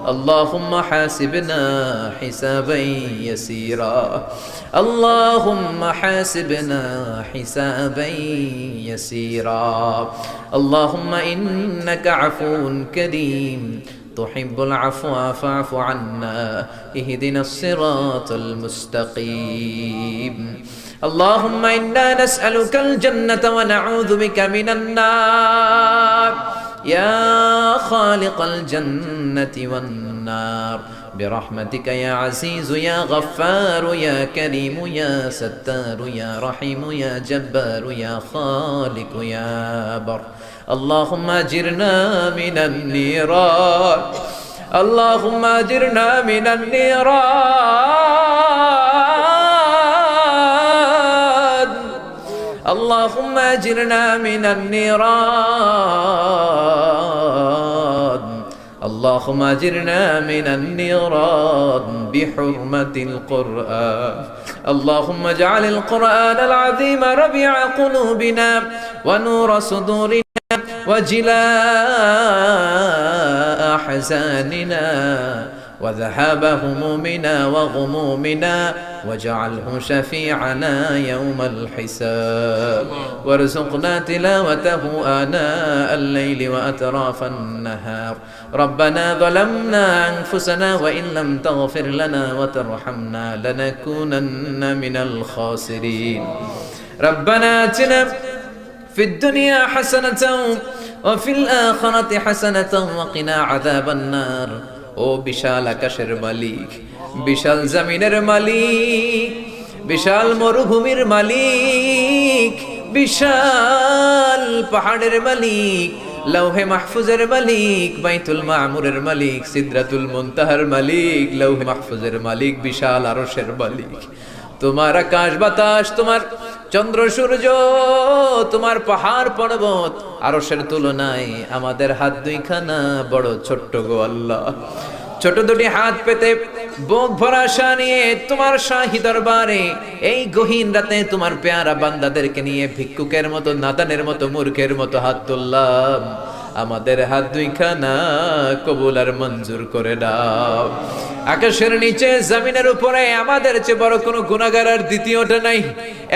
اللهم حاسبنا حسابا يسيرا اللهم حاسبنا حسابا يسيرا اللهم إنك عفو كريم تحب العفو فاعف عنا اهدنا الصراط المستقيم اللهم إنا نسألك الجنة ونعوذ بك من النار يا خالق الجنة والنار برحمتك يا عزيز يا غفار يا كريم يا ستار يا رحيم يا جبار يا خالق يا بر اللهم أجرنا من النيران اللهم أجرنا من النيران اللهم أجرنا من النيران اللهم أجرنا من النيران بحرمة القرآن اللهم اجعل القرآن العظيم ربيع قلوبنا ونور صدورنا وجلاء أحزاننا وذهاب همومنا وغمومنا واجعله شفيعنا يوم الحساب وارزقنا تلاوته آناء الليل وأطراف النهار ربنا ظلمنا أنفسنا وإن لم تغفر لنا وترحمنا لنكونن من الخاسرين ربنا آتنا في الدنيا حسنة وفي الآخرة حسنة وقنا عذاب النار ও বিশাল আকাশের মালিক বিশাল জমিনের মালিক বিশাল মরুভূমির মালিক বিশাল পাহাড়ের মালিক লৌহে মাহফুজের মালিক বাইতুল মামুরের মালিক সিদরাতুল মুনতাহার মালিক লৌহে মাহফুজের মালিক বিশাল আরশের মালিক তোমার আকাশ বাতাস তোমার চন্দ্র সূর্য তোমার পাহাড় পর্বত আরশের তুলনায় আমাদের হাত দুইখানা বড় ছোট্ট গো আল্লাহ ছোট দুটি হাত পেতে বুক ভরা আশা নিয়ে তোমার শাহী দরবারে এই গহীন রাতে তোমার পেয়ারা বান্দাদেরকে নিয়ে ভিক্ষুকের মতো নাদানের মতো মূর্খের মতো হাত তুললাম আমাদের হাত দুইখানা কবুল আর মঞ্জুর করে দাও আকাশের নিচে জমিনের উপরে আমাদের চেয়ে বড় কোনো গুনাহগার আর দ্বিতীয়টা নাই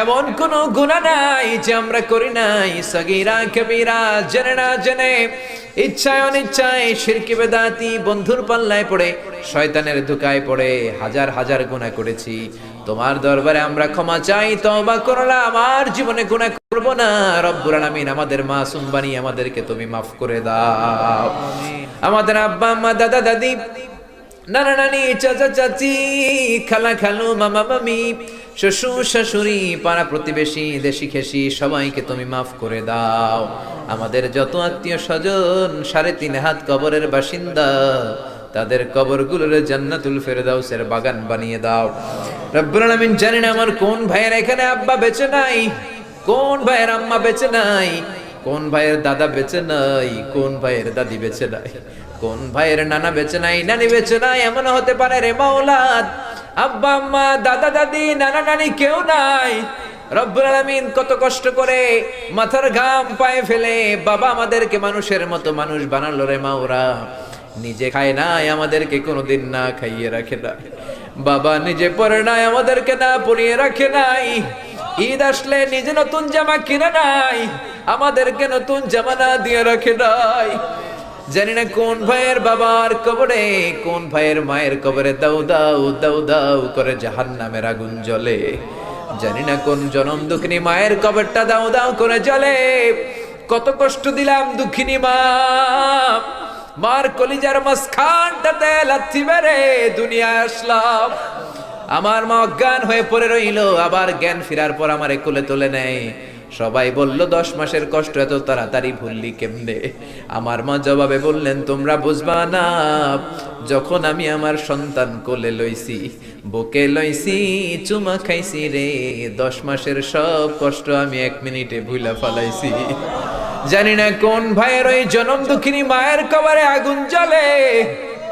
এমন কোনো গুনাহ নাই যে আমরা করি নাই সগীরা কবিরা জেনে না জেনে ইচ্ছায় অনিচ্ছায় শিরকি বেদাতি বন্ধুর পাল্লায় পড়ে শয়তানের ধোঁকায় পড়ে হাজার হাজার গুনাহ করেছি তোমার দরবারে আমরা ক্ষমা চাই তওবা করলাম আমার জীবনে গুনাহ করব না রব্বুল আলামিন আমাদের মাসুম বানিয়ে আমাদেরকে তুমি maaf করে দাও আমাদের আব্বা আম্মা দাদা দাদি নানা নানি চাচা চাচি খালা খালু মামা মামি শ্বশুর শাশুড়ি পাড়া প্রতিবেশী দেশি খেসি সবাইকে তুমি মাফ করে দাও আমাদের যত আত্মীয় স্বজন 3.5 হাত কবরের বাসিন্দা তাদের কবরগুলোর জান্নাতুল ফেরদাউসের বাগান বানিয়ে দাও রব্বুল আলামিন জানেন আমার কোন ভাইয়ের এখানে আব্বা বেঁচে নাই কোন ভাইয়ের আম্মা বেঁচে নাই কোন ভাইয়ের দাদা বেঁচে নাই কোন ভাইয়ের দাদি বেঁচে নাই কোন ভাইয়ের নানা বেঁচে নাই নানি বেঁচে নাই এমন হতে পারে রে মাওলা আব্বা আম্মা দাদা দাদি নানা নানি কেউ নাই রব্বুল আলামিন কত কষ্ট করে মাথার ঘাম পায়ে ফেলে বাবা আমাদেরকে মানুষের মতো মানুষ বানালো রে মাওলা নিজে খায় নাই আমাদেরকে কোনোদিন না খাইয়ে রাখে না বাবা নিজে পরে নাই আমাদেরকে না পরিয়ে রাখে নাই ঈদ আসলে নিজে নতুন জামা কিনে নাই আমাদেরকে নতুন জামা না দিয়ে রাখে নাই জানি না কোন ভাইয়ের বাবার কবরে কোন ভাইয়ের মায়ের কবরে দাউ দাউ দাউ দাউ করে জাহান্নামের আগুন জ্বলে জানি না কোন জনম দুঃখিনী মায়ের কবরটা দাউ দাউ করে জ্বলে কত কষ্ট দিলাম দুঃখিনী মা মার কলিজার মাঝখানটাতে লাথি মেরে দুনিয়ায় আসলাম আমার মা অজ্ঞান হয়ে পড়ে রইল আবার জ্ঞান ফেরার পর আমারে কোলে তুলে নেয় সবাই বলল 10 মাসের কষ্ট এত তাড়াতাড়ি ভুললি কেমনে আমার মা জবাবে বললেন তোমরা বুঝবা না যখন আমি আমার সন্তান কোলে লইছি বুকে লইছি চুমা খাইছি রে 10 মাসের সব কষ্ট আমি 1 মিনিটে ভুলা ফেলাইছি জানি না কোন ভাইয়ের ওই জনম দুঃখিনী মায়ের কবরে আগুন জ্বলে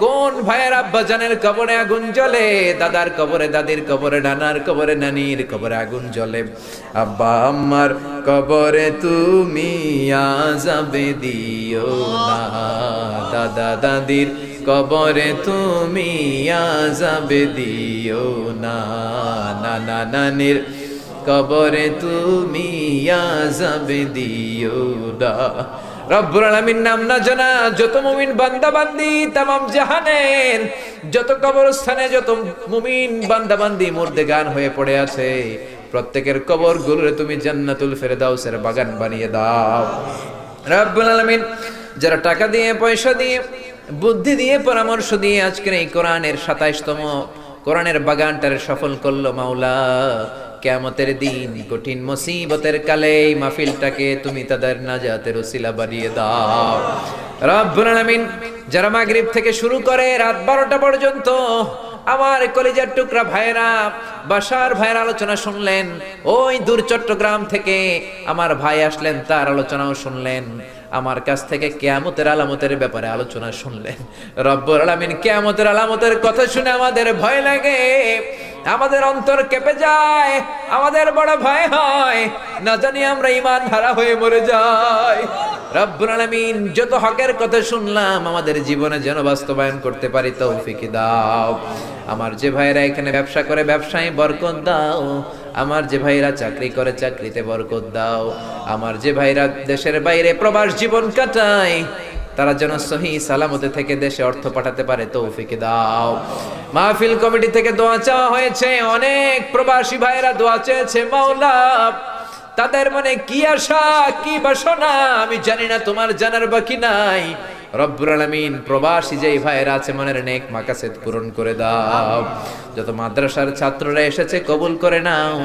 কোন ভাইয়ের আব্বাজানের কবরে আগুন জ্বলে, দাদার কবরে, দাদির কবরে, নানার কবরে, নানির কবরে আগুন জ্বলে। আব্বা আম্মার কবরে তুমি আযাবে দিও না, দাদা দাদির কবরে তুমি আযাবে দিও না, নানা নানির কবরে তুমি আযাবে দিও না। রব্বুল আলামিন নাম না জানা যত মুমিন বান্দা বান্দি তামাম জাহানের যত কবরস্থানে যত মুমিন বান্দা বান্দি মুর্দেগান হয়ে পড়ে আছে, প্রত্যেকের কবরগুলোরে তুমি জান্নাতুল ফেরদাউসের বাগান বানিয়ে দাও। রব্বুল আলামিন যারা টাকা দিয়ে, পয়সা দিয়ে, বুদ্ধি দিয়ে, পরামর্শ দিয়ে আজকের এই কোরআনের 27তম কোরআনের বাগানটারে সফল করলো, মাওলা কিয়ামতের দিন কঠিন মুসিবতের কালে এই মাহফিলটাকে তুমি তাদের নাজাতের ওসিলা বানিয়ে দাও। রব্বুল আলামিন যারা মাগরিব থেকে শুরু করে রাত 12টা পর্যন্ত আমার কলিজার টুকরা ভাইরা, বাসার ভাইয়ের আলোচনা শুনলেন, ওই দূর চট্টগ্রাম থেকে আমার ভাই আসলেন, তার আলোচনাও শুনলেন, আমার কাছ থেকে কিয়ামতের আলামতের ব্যাপারে আলোচনা শুনলেন। রব্বুল আলামিন কিয়ামতের আলামতের কথা শুনে আমাদের ভয় লাগে, আমাদের অন্তর কেঁপে যায়, আমাদের বড় ভয় হয়, না জানি আমরা ঈমান হারা হয়ে মরে যাই। রব্বুল আলামিন যত হকের কথা শুনলাম আমাদের জীবনে যেন বাস্তবায়ন করতে পারি তৌফিক দাও। আমার যে ভাইরা এখানে ব্যবসা করে ব্যবসায় বরকত দাও, আমার যে ভাইরা চাকরি করে চাকরিতে বরকত দাও, আমার যে ভাইরা দেশের বাইরে প্রবাস জীবন কাটায় তারা যেন সহি সালামতে থেকে দেশে অর্থ পাঠাতে পারে তৌফিক দাও। মাহফিল কমিটি থেকে দোয়া চাওয়া হয়েছে, অনেক প্রবাসী ভাইরা দোয়া চেয়েছে, মাওলা তাদের মনে কি আশা কি বাসনা আমি জানি না, তোমার জানার বাকি নাই। রব্বুল আলামিন প্রবাসী যেই ভাইরা আছে মনের নেক মাকাসেদ পূরণ করে দাও। যত মাদ্রাসার ছাত্ররা এসেছে কবুল করে নাও,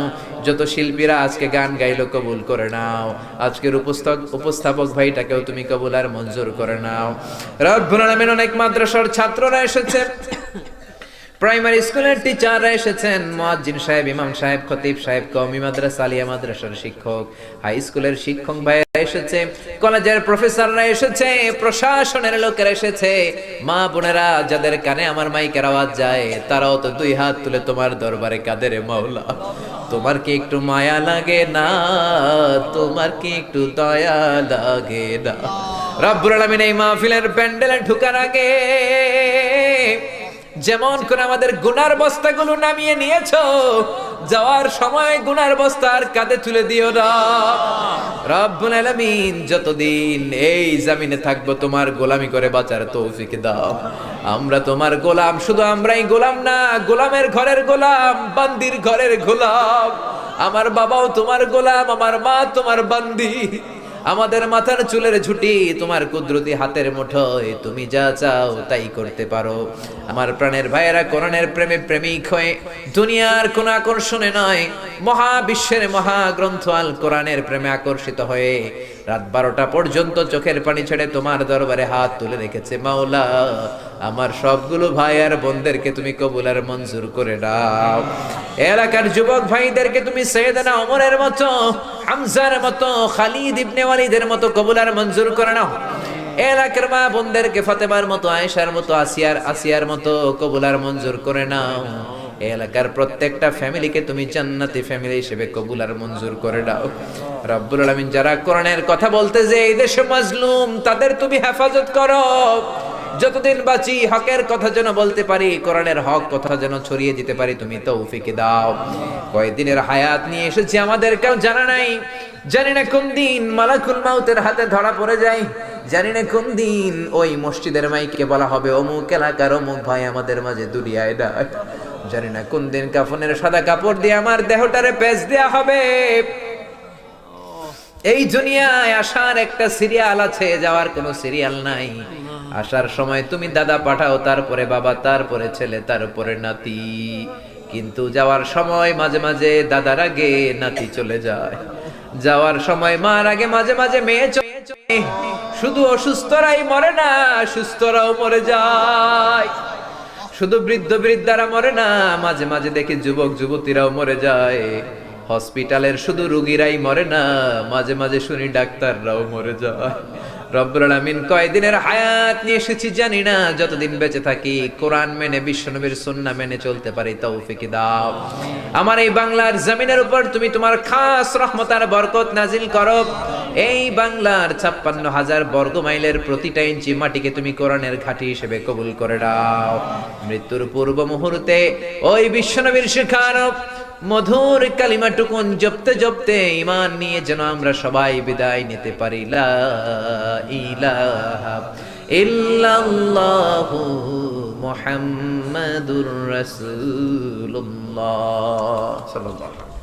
যত শিল্পীরা আজকে গান গাইলো কবুল করে নাও, আজকের উপস্থাপক ভাইটাকেও তুমি কবুল আর মঞ্জুর করে নাও। রব্বুল আলামিন অনেক মাদ্রাসার ছাত্ররা এসেছে, প্রাইমারি স্কুলের টিচাররা এসেছেন, মুয়াজ্জিন সাহেব, ইমাম সাহেব, খতিব সাহেব, কওমি মাদ্রাসা, আলিয়া মাদ্রাসার শিক্ষক, হাই স্কুলের শিক্ষক ভাইরা এসেছে, কলেজের প্রফেসররা এসেছে, প্রশাসনের লোকেরা এসেছে, মা বোনেরা যাদের কানে আমার মাইকের আওয়াজ যায় তারাও তো দুই হাত তুলে তোমার দরবারে কাঁদে রে মাওলা। তোমার কি একটু মায়া লাগে না? তোমার কি একটু দয়া লাগে না? রব্বুল আলামিন এই মাহফিলের প্যান্ডেলে ঢোকার আগে যেমন করে আমাদের গুনার বস্তাগুলো নামিয়ে নিয়েছো, যাওয়ার সময় গুনার বস্তা আর কাঁধে তুলে দিও না। রব্বুল আলামিন যতদিন এই জমিনে থাকবো তোমার গোলামি করে বাঁচার তৌফিক দাও। আমরা তোমার গোলাম, শুধু আমরাই গোলাম না, গোলামের ঘরের গোলাম, বান্দির ঘরের গোলাম। আমার বাবাও তোমার গোলাম, আমার মা তোমার বান্দি, আমাদের মাথার চুলের ঝুঁটি তোমার কুদরতি হাতের মুঠোয়, তুমি যা চাও তাই করতে পারো। আমার প্রাণের ভাইয়েরা কোরআনের প্রেমে প্রেমিক হয়ে দুনিয়ার কোন আকর্ষণে নয়, মহাবিশ্বের মহাগ্রন্থ আল কোরআনের প্রেমে আকর্ষিত হয়ে রাত 12টা পর্যন্ত চোখের পানি ছেড়ে তোমার দরবারে হাত তুলে রেখেছে। মাওলা আমার সবগুলো ভাই আর বোনদেরকে তুমি কবুল আর মঞ্জুর করে দাও। এলাকার যুবক ভাইদেরকে তুমি সাইয়েদনা ওমরের মতো, হামজার মতো, খালিদ ইবনে ওয়ালিদের মতো কবুল আর মঞ্জুর করে নাও। এলাকার মা বোনদেরকে ফাতেমার মতো, আয়েশার মতো, আসিয়ার মতো কবুল আর মঞ্জুর করে নাও। এলাকার প্রত্যেকটা ফ্যামিলিকে তুমি জান্নাতি ফ্যামিলি হিসেবে কবুল আর মঞ্জুর করে দাও। রব্বুল আলামিন যারা কোরআনের কথা বলতে যে এই দেশে মাজলুম তাদের তুমি হেফাজত করো। যতদিন বাঁচি হকের কথা যেন বলতে পারি, কোরআনের হক কথা যেন ছড়িয়ে দিতে পারি তুমি তৌফিক দাও। কয়দিনের হায়াত নিয়ে এসেছি আমাদের কেউ জানা নাই, জানি না কোন দিন মালাকুল মাউতের হাতে ধরা পড়ে যায়, জানি না কোন দিন ওই মসজিদের মাইকে বলা হবে অমুক এলাকার অমুক ভাই আমাদের মাঝে দুনিয়ায় নাই, জানি না কোন দিন কাফনের সাদা কাপড় দিয়ে আমার দেহটারে পেঁচ দেয়া হবে। এই দুনিয়ায় আসার একটা সিরিয়াল আছে, যাওয়ার কোনো সিরিয়াল নাই। আসার সময় তুমি দাদা পাঠাও, তারপরে বাবা, তারপরে ছেলে, তারপরে নাতি, কিন্তু যাওয়ার সময় মাঝে মাঝে দাদার আগে নাতি চলে যায়, যাওয়ার সময় মার আগে মাঝে মাঝে মেয়ে চলে। শুধু অসুস্থরাই মরে না, সুস্থরাও মরে যায়। শুধু বৃদ্ধ বৃদ্ধারা মরে না, মাঝে মাঝে দেখি যুবক যুবতীরাও মরে যায়। হসপিটালের শুধু রোগীরাই মরে না, মাঝে মাঝে শুনি ডাক্তাররাও মরে যায়। রব্বুল আলামিন কয়দিনের হায়াত নিয়ে এসেছি জানি না, যতদিন বেঁচে থাকি কোরআন মেনে বিশ্বনবীর সুন্নাহ মেনে চলতে পারি তৌফিক দাও। আমার এই বাংলার জমিনের উপর তুমি তোমার খাস রহমত আর বরকত নাজিল করো। এই বাংলার ৫৬,০০০ বর্গ মাইলের প্রতিটা ইঞ্চি মাটিকে তুমি কোরআনের ঘাঁটি হিসেবে কবুল করে দাও। মৃত্যুর পূর্ব মুহূর্তে ওই বিশ্বনবীর শিখানো মধুর কালিমাটুকুন জপতে জপতে ঈমান নিয়ে যেন আমরা সবাই বিদায় নিতে পারি। লা ইলাহা ইল্লাল্লাহু মুহাম্মাদুর রাসূলুল্লাহ সাল্লাল্লাহু আলাইহি ওয়াসাল্লাম।